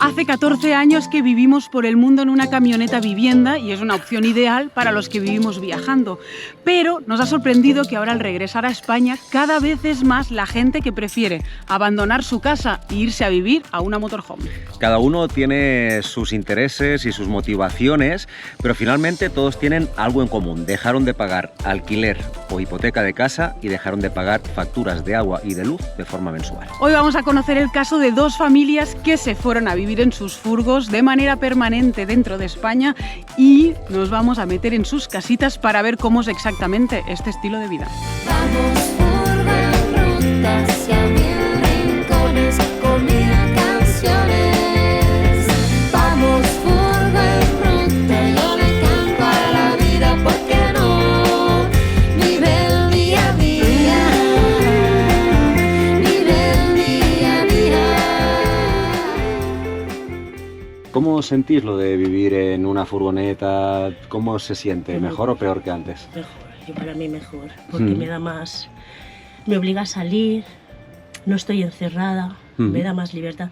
Hace 14 años que vivimos por el mundo en una camioneta vivienda y es una opción ideal para los que vivimos viajando. Pero nos ha sorprendido que ahora al regresar a España cada vez es más la gente que prefiere abandonar su casa e irse a vivir a una motorhome. Cada uno tiene sus intereses y sus motivaciones, pero finalmente todos tienen algo en común. Dejaron de pagar alquiler o hipoteca de casa y dejaron de pagar facturas de agua y de luz de forma mensual. Hoy vamos a conocer el caso de dos familias que se fueron a vivir en sus furgos de manera permanente dentro de España y nos vamos a meter en sus casitas para ver cómo es exactamente este estilo de vida. Vamos por la ruta hacia mil rincones con mil canciones. Vamos por la ruta, yo le canto a la vida, ¿por qué no? Vive el día a día, vive el día a día. ¿Cómo sentís lo de vivir en una furgoneta? ¿Cómo se siente? ¿Mejor o peor que antes? Mejor, yo para mí mejor, porque me da más, me obliga a salir, no estoy encerrada, me da más libertad.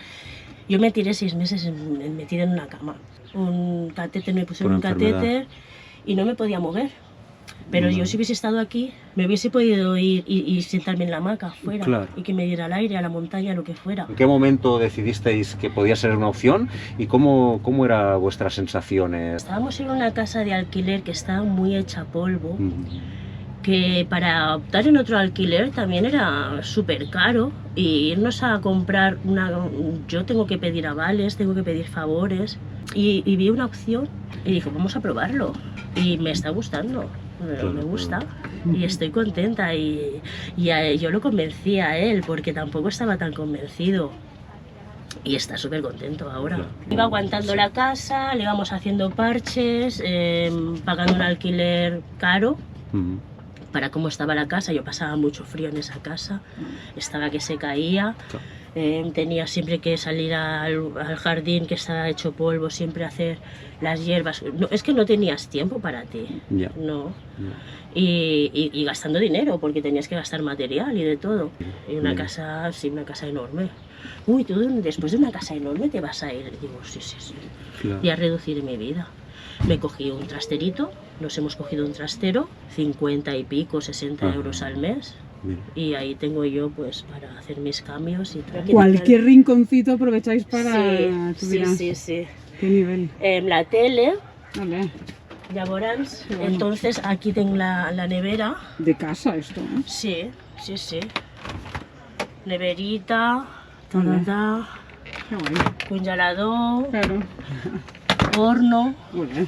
Yo me tiré 6 meses metida en una cama, un catéter, me pusieron un catéter y no me podía mover. Pero yo si hubiese estado aquí, me hubiese podido ir y sentarme en la hamaca afuera, Claro. y que me diera el aire, a la montaña, lo que fuera. ¿En qué momento decidisteis que podía ser una opción y cómo eran vuestras sensaciones? Estábamos en una casa de alquiler que estaba muy hecha polvo, que para optar en otro alquiler también era súper caro, y irnos a comprar yo tengo que pedir avales, tengo que pedir favores, y vi una opción y dije, vamos a probarlo, y me está gustando, me gusta, y estoy contenta, y yo lo convencí a él porque tampoco estaba tan convencido. Y está súper contento ahora. Iba aguantando la casa, le íbamos haciendo parches, pagando un alquiler caro. Para cómo estaba la casa, yo pasaba mucho frío en esa casa, estaba que se caía, tenía siempre que salir al jardín que estaba hecho polvo, siempre hacer las hierbas, no, es que no tenías tiempo para ti, no. Y gastando dinero, porque tenías que gastar material y de todo, y una casa, sí, una casa enorme. Uy, tú después de una casa enorme te vas a ir, y digo, sí, claro. Y a reducir mi vida. Me cogí un trasterito, nos hemos cogido un trastero, 50 y pico, 60 euros al mes. Y ahí tengo yo pues para hacer mis cambios y todo. Cualquier rinconcito aprovecháis para... Sí. ¿Qué nivel? La tele, Vale. ya verán. Entonces aquí tengo la nevera. De casa esto, ¿eh? Sí. Neverita, Vale. Qué guay. congelador, Claro. horno. Muy bien.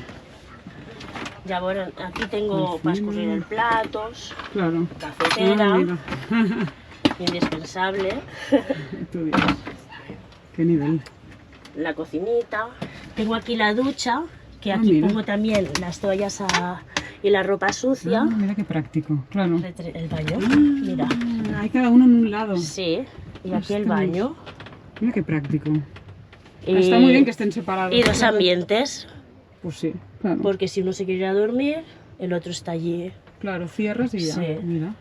Ya verán, aquí tengo para escurrir el platos, Claro. cafetera, Mira. indispensable, Tú dirás. ¿Qué nivel? la cocinita. Tengo aquí la ducha, que aquí mira. pongo también las toallas y la ropa sucia. Mira qué práctico, claro. El baño, mira. Hay cada uno en un lado. Sí, y aquí el Ostras. baño. Mira qué práctico. Y, Está muy bien que estén separados. y 2 ambientes, Pues sí, claro. porque si uno se quiere ir a dormir, el otro está allí. Claro, cierras y ya. Sí. Mira.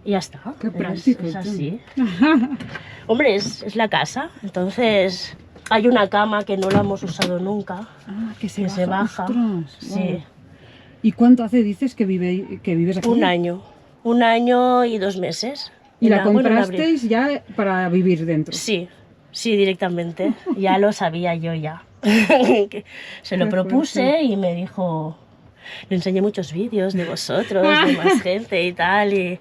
Y ya está. Qué práctico, Es tú. así. Hombre, es la casa, entonces hay una cama que no la hemos usado nunca, Que que se baja. Ostras, Sí, wow. ¿Y cuánto hace dices que vives aquí? 1 año y 2 meses. ¿Y la bueno, en abril. comprasteis ya para vivir dentro? Sí, directamente, ya lo sabía yo ya. Que se lo Qué propuse fuerte. y me dijo, le enseñé muchos vídeos de vosotros, de más gente y tal,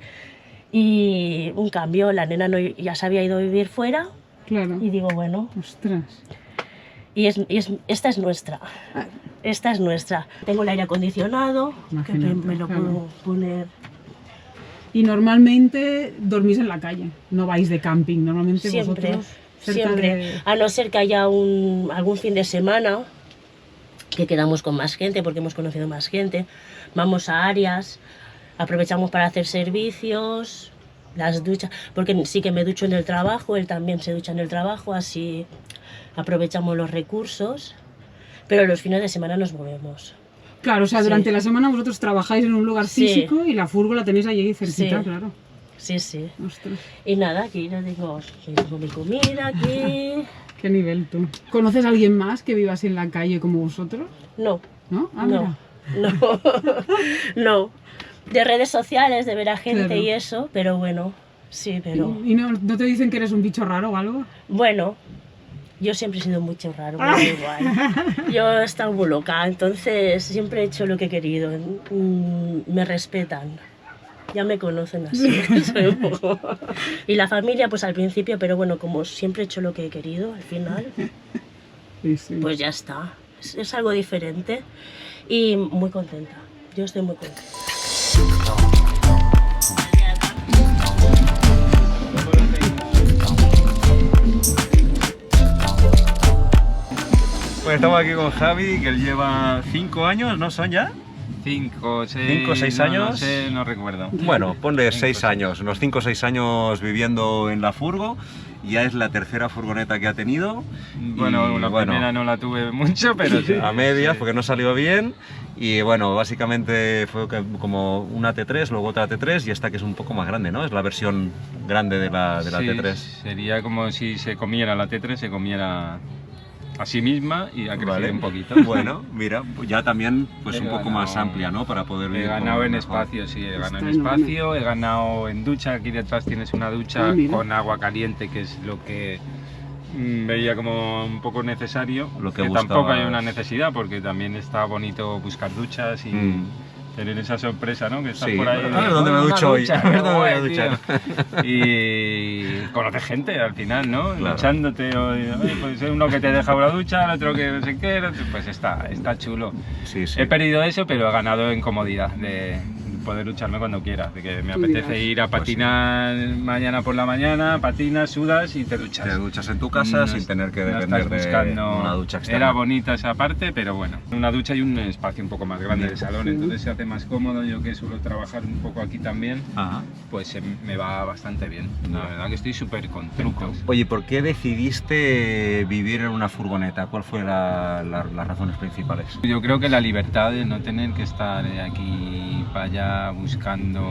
y un cambio, la nena ya se había ido a vivir fuera. Claro. Y digo, bueno, Ostras. esta es nuestra. Esta es nuestra. Tengo el aire acondicionado, que Imagínate, me lo claro. puedo poner. Y normalmente dormís en la calle, no vais de camping, normalmente Siempre, vosotros cerca siempre. de... A no ser que haya algún fin de semana que quedamos con más gente, porque hemos conocido más gente. Vamos a áreas, aprovechamos para hacer servicios, las duchas, porque sí que me ducho en el trabajo, él también se ducha en el trabajo, así aprovechamos los recursos, pero los fines de semana nos movemos. Claro, o sea, Sí. durante la semana vosotros trabajáis en un lugar Sí. físico y la furgo la tenéis allí cerquita, Sí. claro. sí, sí. Ostras, Y nada, aquí ya tengo mi comida aquí. qué nivel tú. ¿Conoces a alguien más que viva así en la calle como vosotros? No, ¿No? Ah, no, mira. no, no. De redes sociales, de ver a gente Claro. y eso, pero bueno, sí, pero... ¿Y no te dicen que eres un bicho raro o algo? Bueno, yo siempre he sido mucho raro, me da igual. Yo he estado muy loca, entonces siempre he hecho lo que he querido. Me respetan. Ya me conocen así. Soy un poco... Y la familia, pues al principio, pero bueno, como siempre he hecho lo que he querido, al final, Sí, sí. pues ya está. Es algo diferente y muy contenta. Yo estoy muy contenta. Pues estamos aquí con Javi, que él lleva 5 años, ¿no son ya? 5, 6, 5 o 6 años. No sé, no recuerdo. Bueno, ponle 6 6. años, unos 5 o 6 años viviendo en la furgo. Ya es la tercera furgoneta que ha tenido. Bueno, Y, la bueno, primera no la tuve mucho, pero sí. a medias Sí. porque no salió bien. Y bueno, básicamente fue como una T3, luego otra T3 y esta que es un poco más grande, ¿no? Es la versión grande de la Sí, T3. sería como si se comiera la T3, se comiera a sí misma y ha crecido Vale. un poquito. Bueno, mira, pues ya también pues He un poco ganado- más amplia, ¿no? Para poder He vivir ganado con en mejor. espacio, sí, he ganado en Está enorme. espacio, he ganado en ducha, aquí detrás tienes una ducha Ah, mira. con agua caliente, que es lo que veía como un poco necesario, Lo que tampoco hay buscabas. una necesidad, porque también está bonito buscar duchas y tener esa sorpresa, ¿no? Que estás Sí, por ahí. a ver dónde me "Una ducho hoy, ducha, a ver qué dónde me voy a guay, duchar". tío". Y conoces gente al final, ¿no? Claro. Duchándote, o pues uno que te deja una ducha, el otro que no sé qué, pues está chulo. Sí, sí. He perdido eso, pero he ganado en comodidad de poder ducharme cuando quiera, de que me Tú apetece dirás. ir a Pues sí. patinar mañana por la mañana, patinas, sudas y te duchas. Te duchas en tu casa No sin es- tener que no depender estás de buscando- una ducha externa. Era bonita esa parte, pero bueno, una ducha y un espacio un poco más grande de salón, Sí. entonces se hace más cómodo. Yo que suelo trabajar un poco aquí también, Ajá. pues me va bastante bien. La Ya. verdad que estoy súper contento. Oye, ¿por qué decidiste vivir en una furgoneta? ¿Cuál fue las razones principales? Yo creo que la libertad de no tener que estar de aquí para allá buscando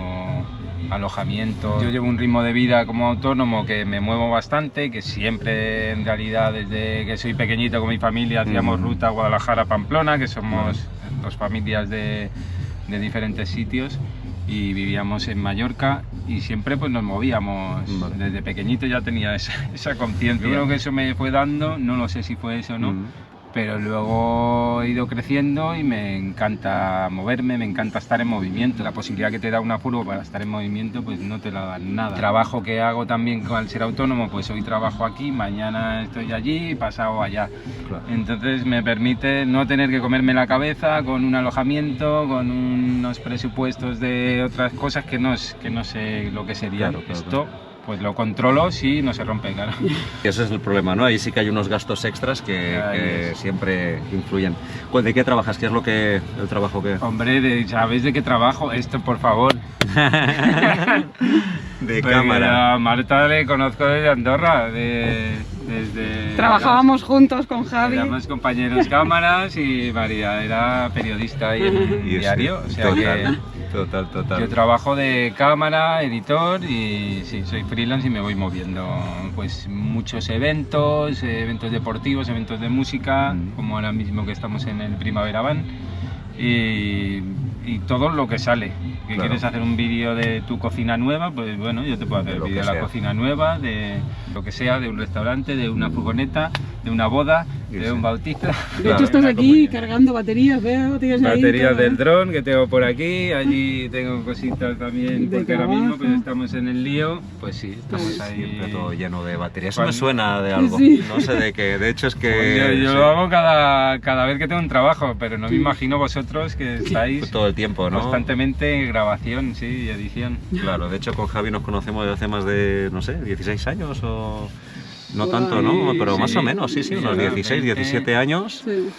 alojamiento. Yo llevo un ritmo de vida como autónomo que me muevo bastante, que siempre en realidad desde que soy pequeñito con mi familia hacíamos ruta Guadalajara-Pamplona, que somos dos familias de diferentes sitios y vivíamos en Mallorca y siempre pues nos movíamos. Vale. Desde pequeñito ya tenía esa conciencia. Yo creo que eso me fue dando, no lo sé si fue eso o no, pero luego he ido creciendo y me encanta moverme, me encanta estar en movimiento. La posibilidad que te da una furgo para estar en movimiento, pues no te la dan nada. El trabajo que hago también al ser autónomo, pues hoy trabajo aquí, mañana estoy allí, pasado allá. Claro. Entonces me permite no tener que comerme la cabeza con un alojamiento, con unos presupuestos de otras cosas que no sé lo que sería. Claro, claro, Esto pues lo controlo si no se rompe, claro. Ese es el problema, ¿no? Ahí sí que hay unos gastos extras que Ahí es. siempre influyen. ¿De qué trabajas? ¿Qué es el trabajo que...? Hombre, ¿sabéis de qué trabajo? Esto, por favor. De Porque cámara. a Marta le conozco desde Andorra, desde... Trabajábamos juntos con Javi. Éramos compañeros cámaras y María era periodista ahí en el Y diario. O sea total. que yo trabajo de cámara, editor y sí, soy freelance y me voy moviendo pues muchos eventos, eventos deportivos, eventos de música, como ahora mismo que estamos en el Primavera Van y todo lo que sale. Que Claro. quieres hacer un vídeo de tu cocina nueva, pues bueno, yo te puedo hacer De el lo vídeo que de la sea. cocina nueva, de lo que sea, de un restaurante, de una furgoneta, de una boda, Sí, de sí. un bautizo. De Claro. hecho, estás Una aquí comunión. cargando baterías, veo, tienes ahí Baterías todo. del dron que tengo por aquí, allí tengo cositas también, De porque ahora mismo pues trabajo. estamos en el lío, pues sí, estamos ahí. Siempre todo lleno de baterías. Eso me Cuando- suena de algo. Sí. No sé de qué. De hecho es que... Pues yo sí, lo hago cada vez que tengo un trabajo, pero no me imagino vosotros que estáis todo el tiempo, ¿no? constantemente en grabación, sí, y edición. Claro, de hecho con Javi nos conocemos desde hace más de, no sé, 16 años o... No Por tanto, ahí, ¿no? Pero sí, más o menos, sí, sí, unos claro, 16, 20. 17 años. Sí.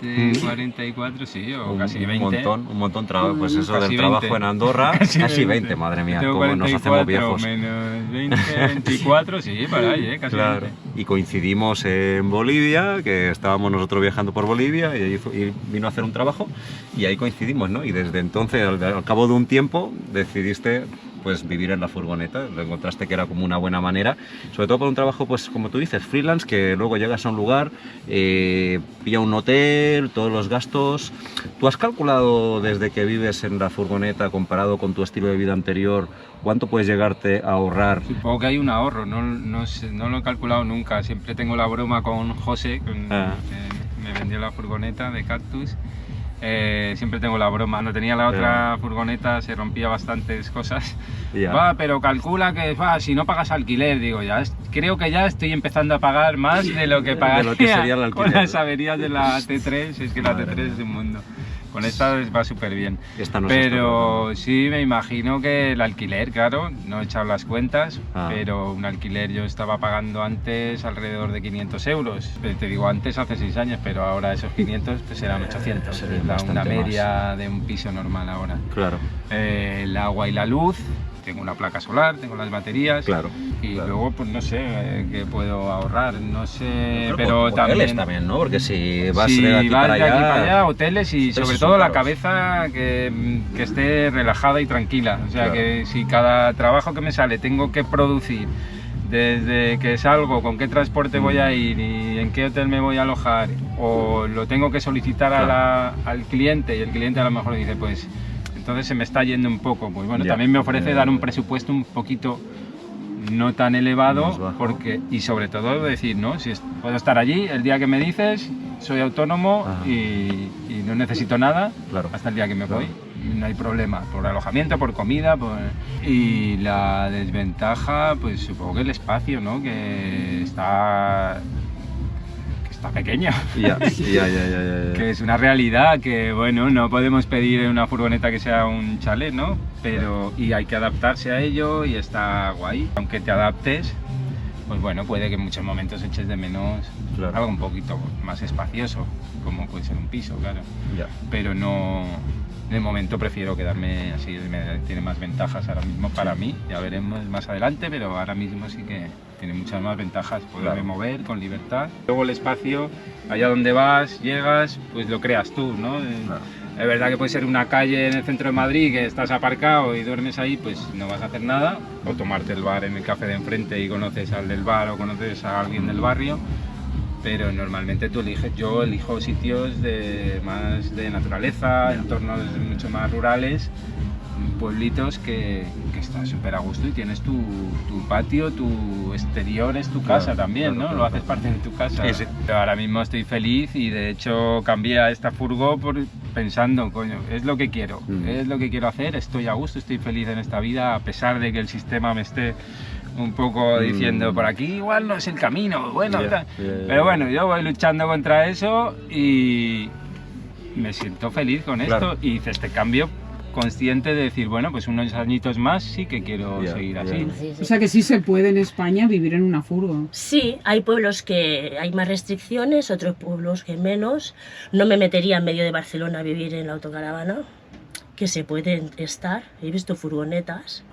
20, 44, sí, o casi 20. Un montón trabajo, pues eso Casi del trabajo 20. en Andorra, casi 20, madre mía, Tengo cómo nos hacemos 44 viejos. menos 20, 24, sí, para ahí, casi Claro, 20. y coincidimos en Bolivia, que estábamos nosotros viajando por Bolivia y, y vino a hacer un trabajo y ahí coincidimos, ¿no? Y desde entonces, al cabo de un tiempo, decidiste pues vivir en la furgoneta, lo encontraste que era como una buena manera, sobre todo por un trabajo, pues como tú dices, freelance, que luego llegas a un lugar, pilla un hotel, todos los gastos. ¿Tú has calculado desde que vives en la furgoneta comparado con tu estilo de vida anterior, cuánto puedes llegarte a ahorrar? Supongo que hay un ahorro, no lo he calculado nunca. Siempre tengo la broma con José, que me vendió la furgoneta de Cactus. Siempre tengo la broma, no tenía la otra furgoneta, se rompía bastantes cosas. Va, pero calcula que si no pagas alquiler, digo, creo que ya estoy empezando a pagar más de lo que pagaría de lo que sería el alquiler, con las averías de la T3, es que la T3 es de un mundo. Con esta va súper bien. Pero sí, me imagino que el alquiler, claro, no he echado las cuentas, pero un alquiler yo estaba pagando antes alrededor de 500 euros. Te digo antes, hace 6 años, pero ahora esos 500 pues serán 800. Es una media de un piso normal ahora. Claro. El agua y la luz, tengo una placa solar, tengo las baterías. Claro. Y luego, pues no sé qué puedo ahorrar, no sé, pero también, ¿no? Porque si vas de aquí para allá, hoteles y sobre todo la cabeza que esté relajada y tranquila. O sea, que si cada trabajo que me sale tengo que producir, desde que salgo, con qué transporte voy a ir y en qué hotel me voy a alojar, o lo tengo que solicitar al cliente y el cliente a lo mejor dice, pues entonces se me está yendo un poco. Pues bueno, también me ofrece dar un presupuesto un poquito no tan elevado, porque, y sobre todo decir, ¿no? Si puedo estar allí el día que me dices, soy autónomo y no necesito nada hasta el día que me voy. No hay problema, por alojamiento, por comida, y la desventaja, pues supongo que el espacio, ¿no? Que está pequeña. Que es una realidad que, bueno, no podemos pedir una furgoneta que sea un chalet, ¿no? Pero, y hay que adaptarse a ello y está guay. Aunque te adaptes, pues bueno, puede que en muchos momentos eches de menos algo un poquito más espacioso, como puede ser un piso, claro. Pero no, de momento prefiero quedarme así, tiene más ventajas ahora mismo para mí, ya veremos más adelante, pero ahora mismo sí que tiene muchas más ventajas, poderme mover con libertad. Luego el espacio, allá donde vas, llegas, pues lo creas tú, ¿no? Es verdad que puede ser una calle en el centro de Madrid que estás aparcado y duermes ahí, pues no vas a hacer nada, o tomarte el bar en el café de enfrente y conoces al del bar o conoces a alguien del barrio, pero normalmente yo elijo sitios más de naturaleza, entornos mucho más rurales, pueblitos que estás súper a gusto y tienes tu patio, tu exterior, es tu casa también, ¿no? Lo haces parte de tu casa. Sí. Pero ahora mismo estoy feliz y de hecho cambié a esta furgo pensando, coño, es lo que quiero, es lo que quiero hacer, estoy a gusto, estoy feliz en esta vida, a pesar de que el sistema me esté un poco diciendo, por aquí igual no es el camino, bueno, pero bueno, yo voy luchando contra eso y me siento feliz con esto y hice este cambio consciente de decir, bueno, pues unos añitos más sí que quiero seguir así. O sea que sí se puede en España vivir en una furgo. Sí, hay pueblos que hay más restricciones, otros pueblos que menos. No me metería en medio de Barcelona a vivir en la autocaravana, que se pueden estar, he visto furgonetas.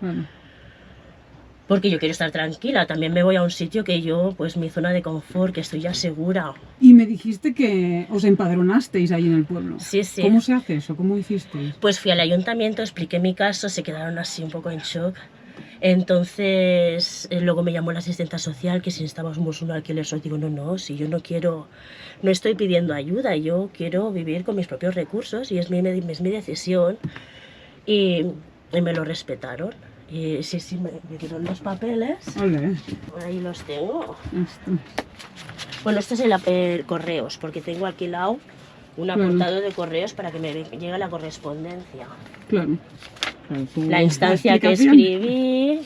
Porque yo quiero estar tranquila, también me voy a un sitio que yo, pues mi zona de confort, que estoy ya segura. Y me dijiste que os empadronasteis ahí en el pueblo. Sí, sí. ¿Cómo se hace eso? ¿Cómo hicisteis? Pues fui al ayuntamiento, expliqué mi caso, se quedaron así un poco en shock. Entonces, luego me llamó la asistenta social, que si necesitábamos un alquiler, yo digo, no, si yo no quiero, no estoy pidiendo ayuda, yo quiero vivir con mis propios recursos y es mi decisión. Y me lo respetaron. Y sí, me dieron los papeles. Olé. Ahí los tengo. Bueno, esto es el correos, porque tengo alquilado un apuntado de correos para que me llegue la correspondencia. Claro. La instancia que escribí,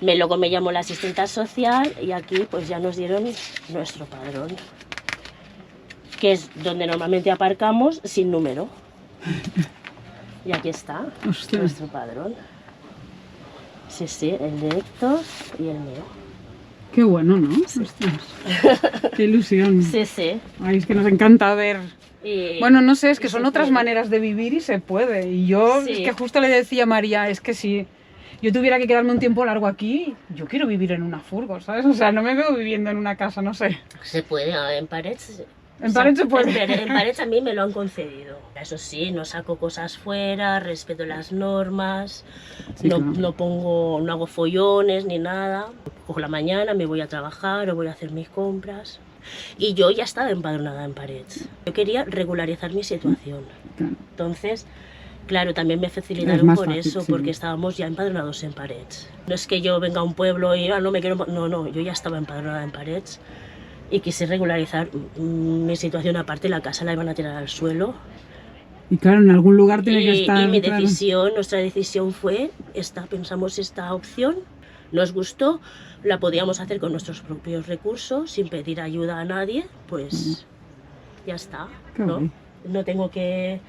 luego me llamó la asistenta social y aquí pues ya nos dieron nuestro padrón, que es donde normalmente aparcamos sin número. Y aquí está nuestro padrón. Sí, el de Héctor y el mío. Qué bueno, ¿no? Sí. Qué ilusión. Sí. Ay, es que nos encanta ver. Bueno, no sé, es que son otras maneras de vivir y se puede. Y yo, es que justo le decía a María, es que si yo tuviera que quedarme un tiempo largo aquí, yo quiero vivir en una furgo, ¿sabes? O sea, no me veo viviendo en una casa, no sé. Se puede, en Parets En Pared se puede. En Pared a mí me lo han concedido. Eso sí, no saco cosas fuera, respeto las normas, Sí, claro. no hago follones ni nada. Cojo la mañana, me voy a trabajar o voy a hacer mis compras. Y yo ya estaba empadronada en Pared. Yo quería regularizar mi situación. Claro. Entonces, claro, también me Es facilitaron más por fácil, eso, sí. porque estábamos ya empadronados en Pared. No es que yo venga a un pueblo y no me quiero... No, yo ya estaba empadronada en Pared y quise regularizar mi situación. Aparte, la casa la iban a tirar al suelo. Y claro, en algún lugar tiene que Y estar. mi claro. nuestra decisión fue pensamos esta opción, nos gustó, la podíamos hacer con nuestros propios recursos, sin pedir ayuda a nadie, pues ya está, Qué ¿no? guay. No tengo que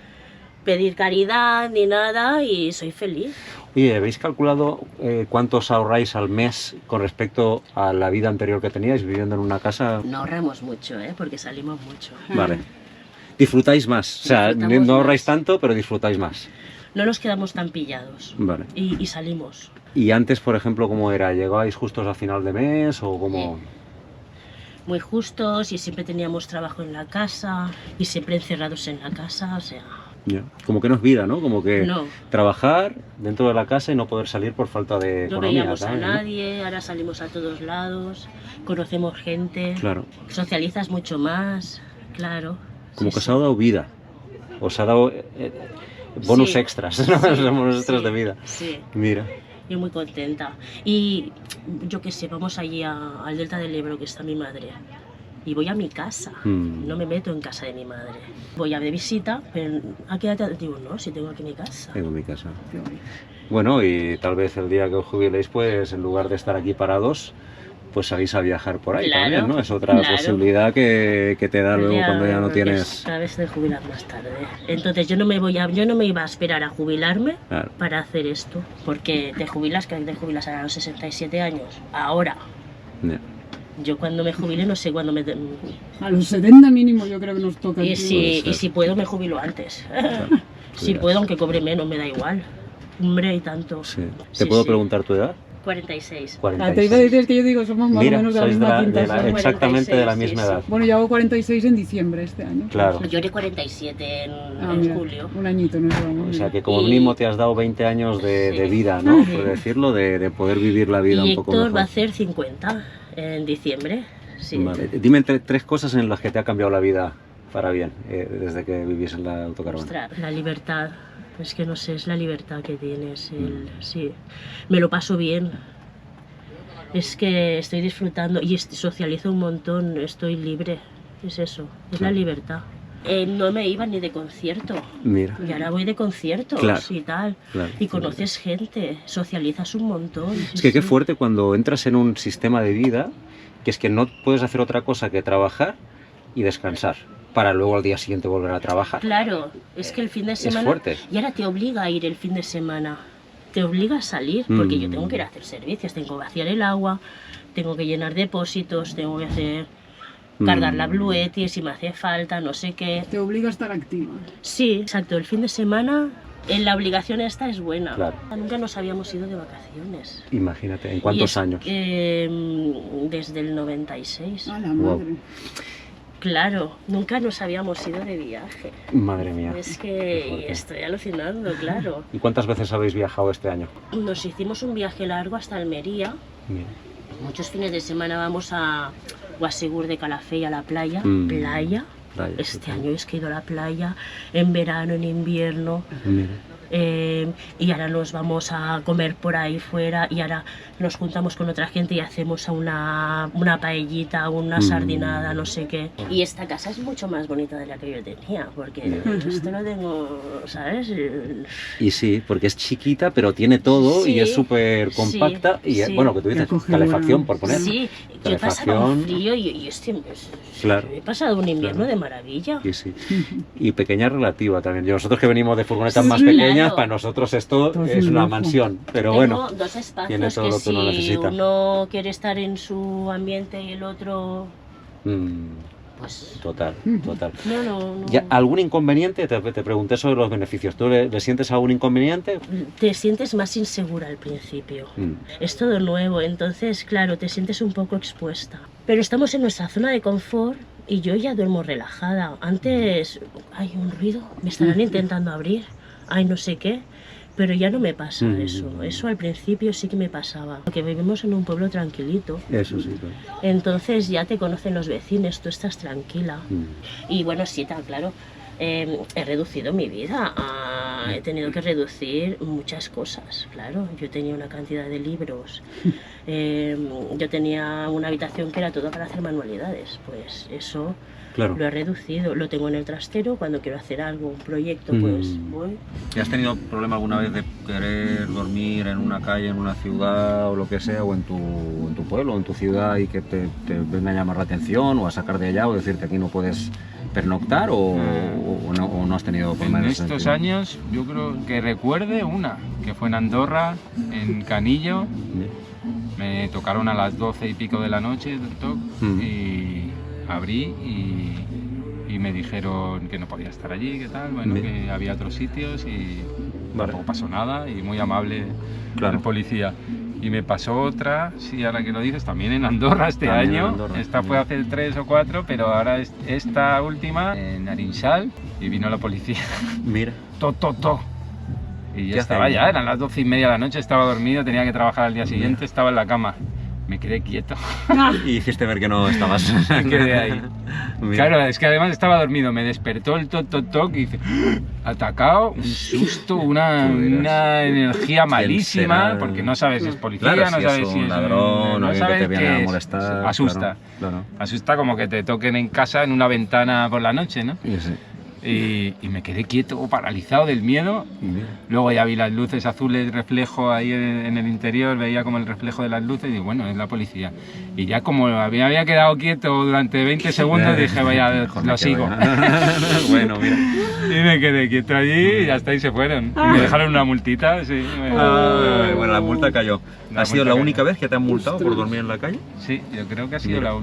pedir caridad ni nada y soy feliz. Oye, ¿habéis calculado cuántos ahorráis al mes con respecto a la vida anterior que teníais viviendo en una casa? No ahorramos mucho, porque salimos mucho. Vale. Disfrutáis más, o sea, Disfrutamos no ahorráis más. tanto, pero disfrutáis más. No nos quedamos tan pillados Vale. y salimos. ¿Y antes, por ejemplo, cómo era? ¿Llegabais justos a final de mes o cómo...? Muy justos y siempre teníamos trabajo en la casa y siempre encerrados en la casa, o sea... Ya. Como que no es vida, ¿no? Como que No. trabajar dentro de la casa y no poder salir por falta de No economía. veíamos a ¿sabes, no? nadie, ahora salimos a todos lados, conocemos gente, Claro. socializas mucho más, claro. Como Sí, que sí. se ha dado vida. Os ha dado bonus Sí, extras, ¿no? sí, Bonus extras sí, de vida. Sí, Mira. yo muy contenta. Y yo qué sé, vamos allí al Delta del Ebro, que está mi madre. Y voy a mi casa, no me meto en casa de mi madre. Voy a de visita, pero ¿a qué edad? Digo, no, si tengo aquí mi casa. Tengo mi casa. Qué guay. Bueno, y tal vez el día que os jubiléis, pues en lugar de estar aquí parados, pues salís a viajar por ahí Claro, también, ¿no? Es otra claro. posibilidad que te da luego cuando ya no porque tienes... cada vez de jubilar más tarde. Entonces yo no me iba a esperar a jubilarme Claro. para hacer esto, porque te jubilas a los 67 años. Ahora, Ya. yo cuando me jubile no sé cuándo me... A los 70 mínimo yo creo que nos toca. Y aquí. si puedo me jubilo antes. Si Cuidas. puedo, aunque cobre menos, me da igual. Hombre, y tanto. Sí. Sí, ¿Te puedo sí. preguntar tu edad? 46. Ah, te iba a decir que yo digo, somos más Mira, o menos de la sois misma pinta. de la- somos. exactamente de la 46, misma sí, edad. Bueno, yo hago 46 en diciembre este año. Claro. Yo haré 47 en Mira, julio. un añito nos vamos. O sea que como Y- mínimo te has dado 20 años de Sí. vida, ¿no? Sí. Por decirlo, de poder vivir la vida Y un poco Héctor mejor. va a hacer 50 en diciembre. Sí. Vale. Dime tres cosas en las que te ha cambiado la vida para bien desde que vivís en la autocaravana. Ostras, la libertad. Es que no sé, es la libertad que tienes. Sí. Me lo paso bien. Es que estoy disfrutando y socializo un montón, estoy libre. Es eso, es la libertad. No me iba ni de concierto. Mira, Y ahora voy de conciertos Claro, y tal. claro. Y conoces gente, socializas un montón. Es que qué sí. fuerte cuando entras en un sistema de vida que es que no puedes hacer otra cosa que trabajar y descansar para luego al día siguiente volver a trabajar. Claro, es que el fin de semana... fuerte. Y ahora te obliga a ir el fin de semana. Te obliga a salir, porque yo tengo que ir a Mm. hacer servicios, tengo que vaciar el agua, tengo que llenar depósitos, tengo que hacer... Mm. cargar la bluetti si me hace falta, no sé qué. Te obliga a estar activa. Sí, exacto, el fin de semana la obligación esta es buena. Claro. Nunca nos habíamos ido de vacaciones. Imagínate, ¿en Y cuántos es- años? Desde el 96. A la Wow. madre. Claro, nunca nos habíamos ido de viaje. Madre mía. Es qué que fuerte. estoy alucinando, claro. ¿Y cuántas veces habéis viajado este año? Nos hicimos un viaje largo hasta Almería. Mira. Muchos fines de semana vamos a Guasegur de Calafell a la playa. Mm. Playa. Playa, Este sí. año es que he ido a la playa en verano, en invierno. Mira. Y ahora nos vamos a comer por ahí fuera y ahora nos juntamos con otra gente y hacemos una paellita, una sardinada, no sé qué. Y esta casa es mucho más bonita de la que yo tenía, porque esto no tengo, ¿sabes? Y sí, porque es chiquita, pero tiene todo y Sí, es súper compacta. sí, y sí. bueno, que tú dices, acogedora. calefacción por poner. Sí, yo pasaba un Calefacción. frío y Claro. he pasado un invierno Claro. de maravilla. Y sí. Y pequeña relativa también. Y nosotros que venimos de furgonetas más Sí. pequeñas, Claro. para nosotros esto Todo es es un una lujo. mansión. Pero Tengo bueno, dos espacios tiene todo que lo que si uno necesita. uno quiere estar en su ambiente y el otro, pues total, total. no. Ya, ¿algún inconveniente? Te pregunté sobre los beneficios. ¿Tú le sientes algún inconveniente? Te sientes más insegura al principio. Mm. Es todo nuevo, entonces, claro, te sientes un poco expuesta. Pero estamos en nuestra zona de confort, y yo ya duermo relajada. Antes hay un ruido, me estarán intentando abrir, ay no sé qué, pero ya no me pasa eso. Eso al principio sí que me pasaba, porque vivimos en un pueblo tranquilito. Eso sí, claro. Entonces ya te conocen los vecinos, tú estás tranquila. Y bueno, sí, tan claro, he reducido mi vida, he tenido que reducir muchas cosas, claro. Yo tenía una cantidad de libros, yo tenía una habitación que era toda para hacer manualidades, pues eso Claro. lo he reducido, lo tengo en el trastero, cuando quiero hacer algo, un proyecto, pues voy. ¿Y has tenido problema alguna vez de querer dormir en una calle, en una ciudad o lo que sea, o en tu pueblo, o en tu ciudad, y que te venga a llamar la atención o a sacar de allá o decirte aquí no puedes pernoctar, o no has tenido En problemas? En ese estos sentido? años yo creo que recuerde una, que fue en Andorra, en Canillo. Me tocaron a las 12 y pico de la noche y abrí y me dijeron que no podía estar allí, que tal, bueno, que había otros sitios y tampoco pasó nada, y muy amable el policía. Y me pasó otra, sí, ahora que lo dices, también en Andorra este También en año. Andorra, Esta fue hace 3 o 4, pero ahora esta última en Arinsal, y vino la policía. Mira. Y ¿Qué ya estaba hacéis? ya, eran las 12 y media de la noche, estaba dormido, tenía que trabajar al día siguiente, estaba en la cama. Me quedé quieto. Y hiciste ver que no estabas. Me quedé ahí. Mira. Claro, es que además estaba dormido, me despertó el toc y dice, atacado, un susto, una energía malísima, será? porque no sabes si es policía, Claro, no si sabes es si un es ladrón, no alguien que sabes te viene qué a es. molestar. Asusta. Claro. Asusta como que te toquen en casa en una ventana por la noche, ¿no? Sí. Y me quedé quieto, paralizado del miedo. Luego ya vi las luces azules, reflejo ahí en el interior, veía como el reflejo de las luces y digo, bueno, es la policía. Y ya como me había quedado quieto durante 20 segundos, dije, vaya, Mejor me lo quedo sigo. ya. Bueno, mira. Y me quedé quieto allí y hasta ahí se fueron. Y me dejaron una multita, sí. Bueno, la multa cayó. La ¿Ha sido multa la cayó. única vez que te han multado por dormir en la calle? Sí, yo creo que ha sido Mira.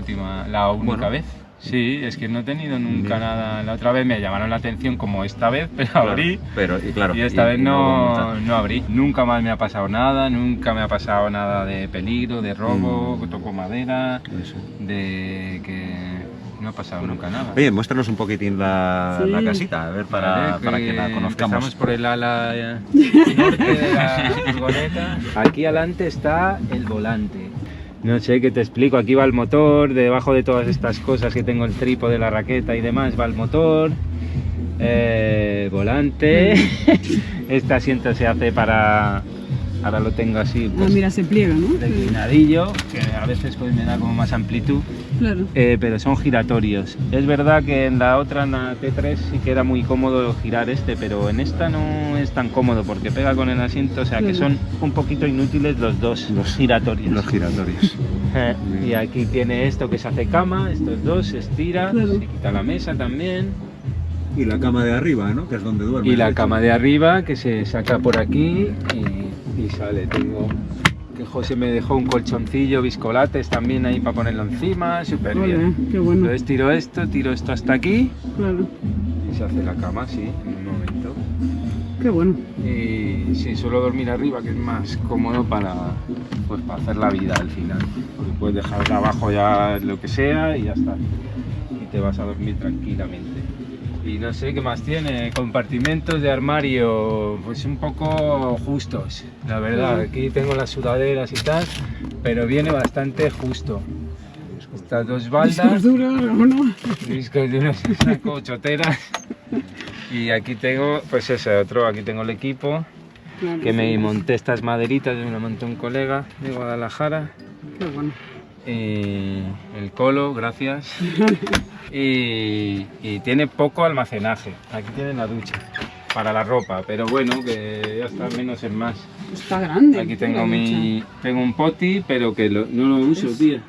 la única Bueno. vez. Sí, es que no he tenido nunca Mira. nada. La otra vez me llamaron la atención como esta vez, pero abrí. Pero, y claro, Y esta vez hubo no multa. abrí. Nunca más me ha pasado nada, nunca me ha pasado nada de peligro, de robo, que toco madera, Eso. de que no ha pasado nunca nada. Oye, muéstranos un poquitín la casita, a ver, para que la conozcamos. Empezamos por el ala norte de la furgoneta. Aquí adelante está el volante. No sé qué te explico, aquí va el motor, debajo de todas estas cosas que tengo el trípode, la raqueta y demás, va el motor, volante, este asiento se hace para, ahora lo tengo así, pues, mira, se pliega, ¿no? declinadillo, que a veces pues me da como más amplitud, Claro. pero son giratorios. Es verdad que en la otra, en la T3, sí que era muy cómodo girar pero en esta no es tan cómodo porque pega con el asiento, o sea que son un poquito inútiles los dos, los giratorios. Los giratorios. Y aquí tiene esto que se hace cama, estos dos se estira, Claro. se quita la mesa también. Y la cama de arriba, ¿no? Que es donde duermes. Y la cama de arriba que se saca por aquí y sale. Tengo que José me dejó un colchoncillo, biscolates también ahí para ponerlo encima, súper bien. Ole, qué bueno. Entonces tiro esto hasta aquí Claro. y se hace la cama, sí, en un momento. Qué bueno. Y sí, suelo dormir arriba, que es más cómodo para hacer la vida al final. Porque puedes dejar abajo ya lo que sea y ya está. Y te vas a dormir tranquilamente. Y no sé qué más tiene, compartimentos de armario, pues un poco justos, la verdad. Aquí tengo las sudaderas y tal, pero viene bastante justo. Estas dos baldas, Discos duros, ¿o no? discos de unos saco, choteras. Y aquí tengo, pues ese otro, aquí tengo el equipo, Claro, que me sí. monté estas maderitas, me lo montó un colega de Guadalajara. Qué bueno. El colo, gracias. Y tiene poco almacenaje. Aquí tiene la ducha para la ropa, pero bueno, que ya está, menos es más. Está grande. Aquí tengo la tengo un poti, pero que no lo uso, tía.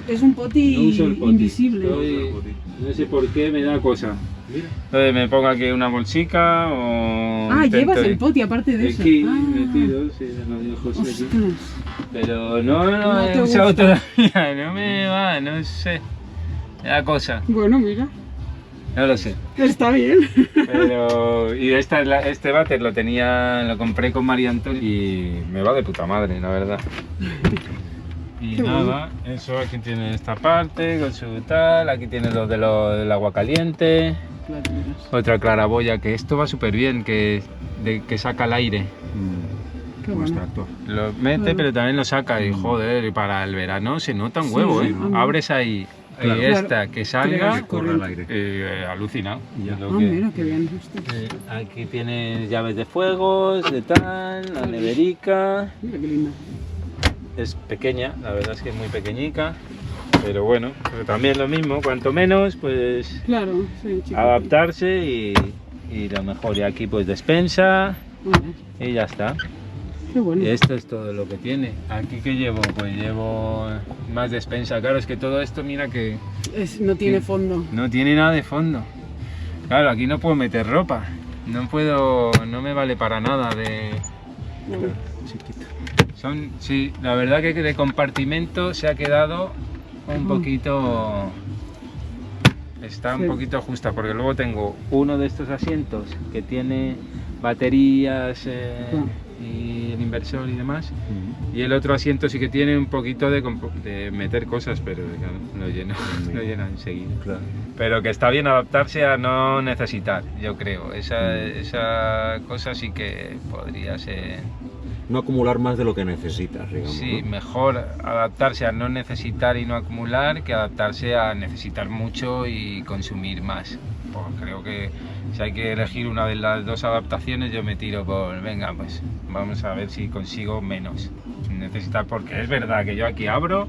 Es un poti, No uso el poti. invisible. No sé por qué me da cosa. Entonces me pongo aquí una bolsica o... intento Llevas el poti aparte de eso. aquí Ah, metido, sí, me lo dio José aquí. ostras. Pero no No he te usado gusta. todavía, no me va, no sé. Me da cosa, Bueno, mira, no lo sé. está bien. Pero, y este váter lo compré con María Antonio y me va de puta madre, la verdad. Y Qué nada, eso, aquí tiene esta parte con su tal, aquí tiene lo del agua caliente, Claro, miras. otra claraboya, que esto va súper bien, que saca el aire. Qué Como bueno. extractor. Lo mete, Claro. pero también lo saca y joder, y para el verano se nota un huevo, Sí, ¿eh? sí. Abres ahí Claro. y esta que salga, Que corre al aire. alucinado. Ya. Es lo Ah, que- mira, qué bien. Hostia. Aquí tienes llaves de fuegos, de tal, la neverica. Mira qué linda. Es pequeña, la verdad es que es muy pequeñica, pero bueno, pero también lo mismo, cuanto menos, pues Claro, sí, chico. adaptarse y lo mejor. Y aquí pues despensa Bueno, y ya está. qué bueno. Y esto es todo lo que tiene. Aquí que llevo, pues llevo más despensa. Claro, es que todo esto, mira que No tiene Sí. fondo. no tiene nada de fondo. Claro, aquí no puedo meter ropa. No me vale para nada de... Chiquito. Sí, la verdad que de compartimento se ha quedado un Mm. poquito... Está un Sí. poquito justa, porque luego tengo uno de estos asientos que tiene baterías y el inversor y demás, y el otro asiento sí que tiene un poquito de meter cosas, pero claro, lo lleno enseguida. Claro. Pero que está bien adaptarse a no necesitar, yo creo. Esa cosa sí que podría ser... No acumular más de lo que necesitas, digamos. Sí, ¿no? mejor adaptarse a no necesitar y no acumular que adaptarse a necesitar mucho y consumir más. Pues creo que si hay que elegir una de las dos adaptaciones, yo me tiro por, venga, pues vamos a ver si consigo menos necesitar, porque es verdad que yo aquí abro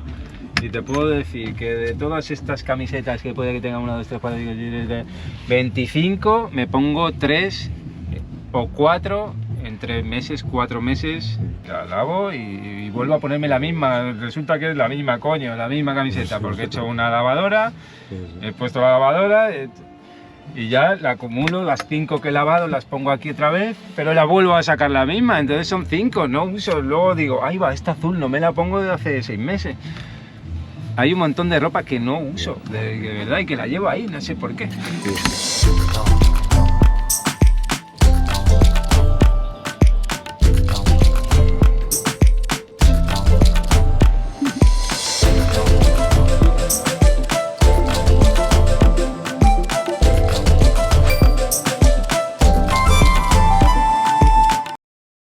y te puedo decir que de todas estas camisetas que puede que tenga 1, 2, 3, 4, 5, 6, 7, 25, me pongo 3 o 4 en 3 meses, 4 meses, la lavo y vuelvo a ponerme la misma. Resulta que es la misma, coño, la misma camiseta, porque he hecho una lavadora, Sí, sí. he puesto la lavadora y ya la acumulo, las 5 que he lavado las pongo aquí otra vez, pero la vuelvo a sacar la misma, entonces son 5, no uso. Luego digo, ahí va, esta azul no me la pongo desde hace 6 meses. Hay un montón de ropa que no uso, de verdad, y que la llevo ahí, no sé por qué. Sí.